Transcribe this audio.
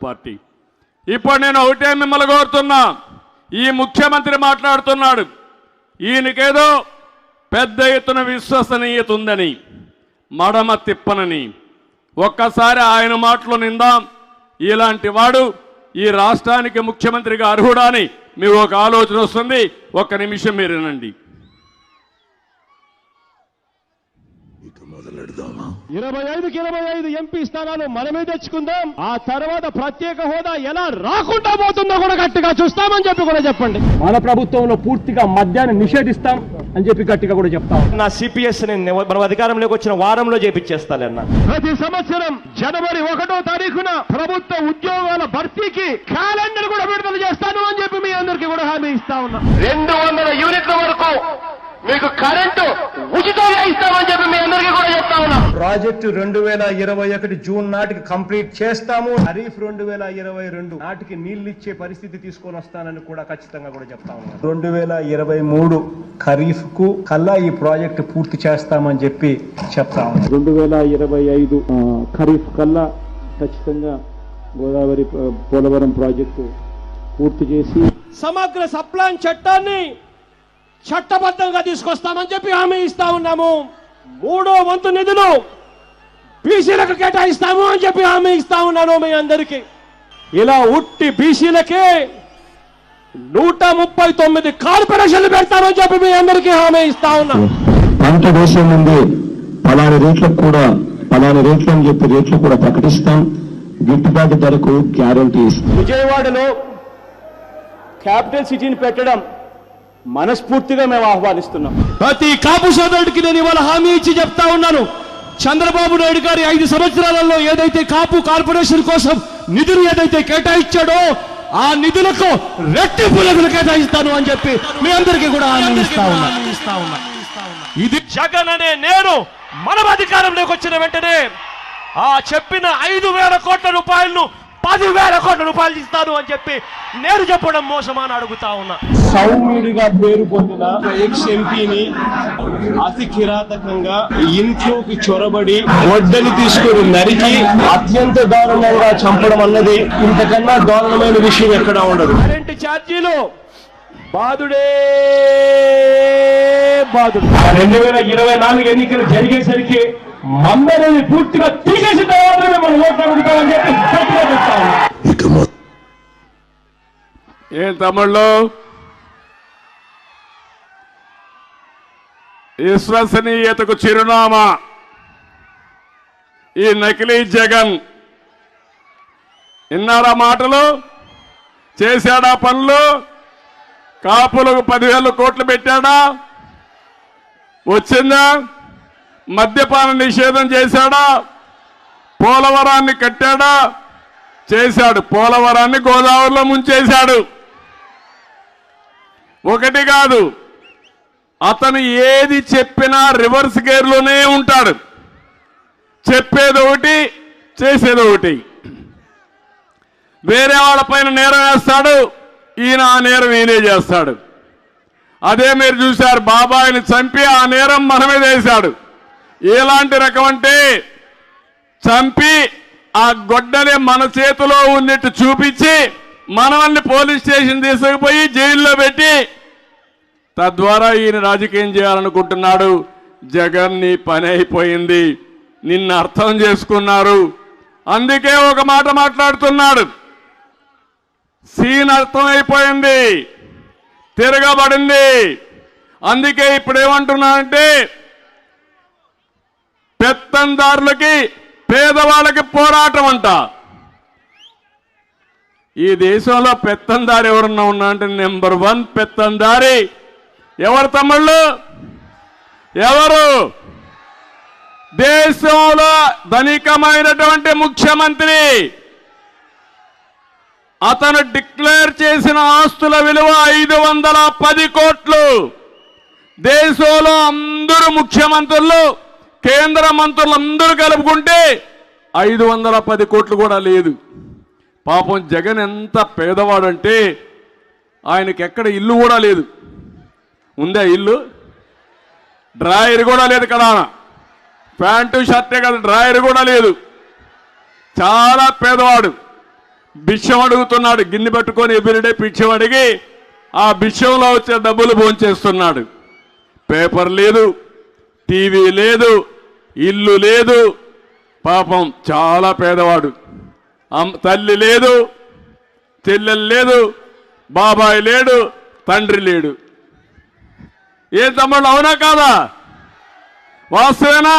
Party. ఇప్పుడు నేను ఒకటే మిమ్మల్ని కోరుతున్నా, ఈ ముఖ్యమంత్రి మాట్లాడుతున్నాడు, ఈయనకేదో పెద్ద ఎత్తున విశ్వసనీయత ఉందని, మడమ తిప్పనని. ఒక్కసారి ఆయన మాటలు నిందాం. ఇలాంటి వాడు ఈ రాష్ట్రానికి ముఖ్యమంత్రిగా అర్హుడా అని మీకు ఒక ఆలోచన వస్తుంది. ఒక్క నిమిషం మీరు వినండి. 25కి 25 ఎంపీ స్థానాలు మనమే తెచ్చుకుందాం. ఆ తర్వాత ప్రత్యేక హోదా ఎలా రాకుండా పోతుందో కూడా గట్టిగా చూస్తామని చెప్పి కూడా చెప్పండి. మన ప్రభుత్వంలో పూర్తిగా మద్యాన్ని నిషేధిస్తాం అని చెప్పి గట్టిగా కూడా చెప్తాం. నా సిపిఎస్ మనం అధికారంలోకి వచ్చిన వారంలో చేపించేస్తానన్నా. ప్రతి సంవత్సరం జనవరి 1వ తారీఖున ప్రభుత్వ ఉద్యోగాల భర్తీకి క్యాలెండర్ కూడా విడుదల చేస్తాను అని చెప్పి మీ అందరికీ కూడా హామీ ఇస్తా ఉన్నా. 200 యూనిట్ల వరకు మీకు కరెంటు ఉచితంగా ఇస్తామని చెప్పి మీ అందరికీ కూడా చెప్తా ఉన్నా. ప్రాజెక్టు 2021 జూన్ నాటికి కంప్లీట్ చేస్తాము. ఖరీఫ్ 2022 నాటికి నీళ్లు ఇచ్చే పరిస్థితి తీసుకొని వస్తానని కూడా ఖచ్చితంగా కూడా చెప్తా ఉన్నాను. 2023 ఖరీఫ్ కు కల్లా ఈ ప్రాజెక్టు పూర్తి చేస్తామని చెప్పి చెప్తా ఉన్నాను. 2025 ఖరీఫ్ కల్లా ఖచ్చితంగా గోదావరి పోలవరం ప్రాజెక్టు పూర్తి చేసి సమగ్ర సప్లాన్ చట్టాన్ని చట్టబద్ధంగా తీసుకొస్తామని చెప్పి హామీ ఇస్తా ఉన్నాము. 3వ వంతు నిధులు బీసీలకు కేటాయిస్తాము అని చెప్పి హామీ ఇస్తా ఉన్నాను మీ అందరికీ. ఇలా ఉట్టి బీసీలకే 139 కార్పొరేషన్లు పెడతామని చెప్పి మీ అందరికీ హామీ ఇస్తా ఉన్నాను. పంట వేసే ముందే పలాని రేట్లకు కూడా పలాని రేట్లు అని చెప్పి రేట్లు కూడా ప్రకటిస్తాం. గిట్టుబాటు ధరకు గ్యారంటీ ఇస్తాం. విజయవాడలో క్యాపిటల్ సిటీని పెట్టడం మనస్ఫూర్తిగా మేము ఆహ్వానిస్తున్నాం. ప్రతి కాపు సోదరుడికి నేను ఇవాళ హామీ ఇచ్చి చెప్తా ఉన్నాను, చంద్రబాబు నాయుడు గారి 5 సంవత్సరాలలో ఏదైతే కాపు కార్పొరేషన్ కోసం నిధులు ఏదైతే కేటాయించాడో ఆ నిధులకు రెట్టింపు నిధులు కేటాయిస్తాను అని చెప్పి మీ అందరికీ కూడా హామీ ఇస్తా ఉన్నా. ఇది జగన్ అనే నేను మనం అధికారంలోకి వచ్చిన వెంటనే ఆ చెప్పిన 5,000 కోట్ల రూపాయలను 10,000 కోట్ల రూపాయలు ఇస్తాను అని చెప్పి నేను చెప్పడం మోసమా అని అడుగుతా ఉన్నా. సౌమ్యుడిగా పేరు పొందిన ఎక్స్-ఎంపీని అతి కిరాతకంగా ఇంట్లోకి చొరబడి వడ్డని తీసుకుని నరికి అత్యంత దారుణంగా చంపడం అన్నది ఇంతకన్నా దారుణమైన విషయం ఎక్కడా ఉండదు. కరెంటు ఛార్జీలు బాధుడే బాధుడు. 2024 ఎన్నికలు జరిగేసరికి మమ్మల్ని పూర్తిగా తీసేసిన తర్వాత మనం ఓట్లు అడుగుతామని చెప్పి గట్టిగా చెప్తాము. ఏం తమ్ముళ్ళు, విశ్వసనీయతకు చిరునామా ఈ నకిలీ జగన్. విన్నారా మాటలు? చేశాడా పనులు? కాపులకు 10,000 కోట్లు పెట్టాడా? వచ్చిందా? మద్యపాన నిషేధం చేశాడా? పోలవరాన్ని కట్టాడా? చేశాడు. పోలవరాన్ని గోదావరిలో ముంచేశాడు. ఒకటి కాదు, అతను ఏది చెప్పినా రివర్స్ గేర్లోనే ఉంటాడు. చెప్పేది ఒకటి, చేసేది ఒకటి. వేరే వాళ్ళపైన నేరం వేస్తాడు, ఈయన ఆ నేరం ఈయనే చేస్తాడు. అదే మీరు చూశారు, బాబాయిని చంపి ఆ నేరం మన మీద వేశాడు. ఎలాంటి రకం అంటే చంపి ఆ గొడ్డని మన చేతిలో ఉన్నట్టు చూపించి మనల్ని పోలీస్ స్టేషన్ తీసుకుపోయి జైల్లో పెట్టి తద్వారా ఈయన రాజకీయం చేయాలనుకుంటున్నాడు. జగన్ నీ పని అయిపోయింది, నిన్ను అర్థం చేసుకున్నారు. అందుకే ఒక మాట మాట్లాడుతున్నాడు, సీన్ అర్థమైపోయింది, తిరగబడింది. అందుకే ఇప్పుడు ఏమంటున్నానంటే పెత్తందారులకి పేదవాళ్ళకి పోరాటం అంట. ఈ దేశంలో పెత్తందారి ఎవరన్నా ఉన్నా అంటే నెంబర్ 1 పెత్తందారి ఎవరు తమ్ముళ్ళు? ఎవరు? దేశంలో ధనికమైనటువంటి ముఖ్యమంత్రి. అతను డిక్లేర్ చేసిన ఆస్తుల విలువ 510 కోట్లు. దేశంలో అందరూ ముఖ్యమంత్రులు, కేంద్ర మంత్రులు అందరూ కలుపుకుంటే 510 కోట్లు కూడా లేదు. పాపం జగన్ ఎంత పేదవాడంటే ఆయనకి ఎక్కడ ఇల్లు కూడా లేదు. ఉందా ఇల్లు? డ్రాయర్ కూడా లేదు కదా, ప్యాంటు షర్టే కదా, డ్రాయర్ కూడా లేదు. చాలా పేదవాడు. భిక్షం అడుగుతున్నాడు, గిన్నె పట్టుకొని ఎవ్రీడే భిక్షం అడిగి ఆ భిక్షంలో వచ్చే డబ్బులు భోంచేస్తున్నాడు. పేపర్ లేదు, టీవీ లేదు, ఇల్లు లేదు, పాపం చాలా పేదవాడు. తల్లి లేదు, చెల్లెలు లేదు, బాబాయ్ లేడు, తండ్రి లేడు. ఏ తమ్ముళ్ళు, అవునా కాదా? వాస్తవేనా?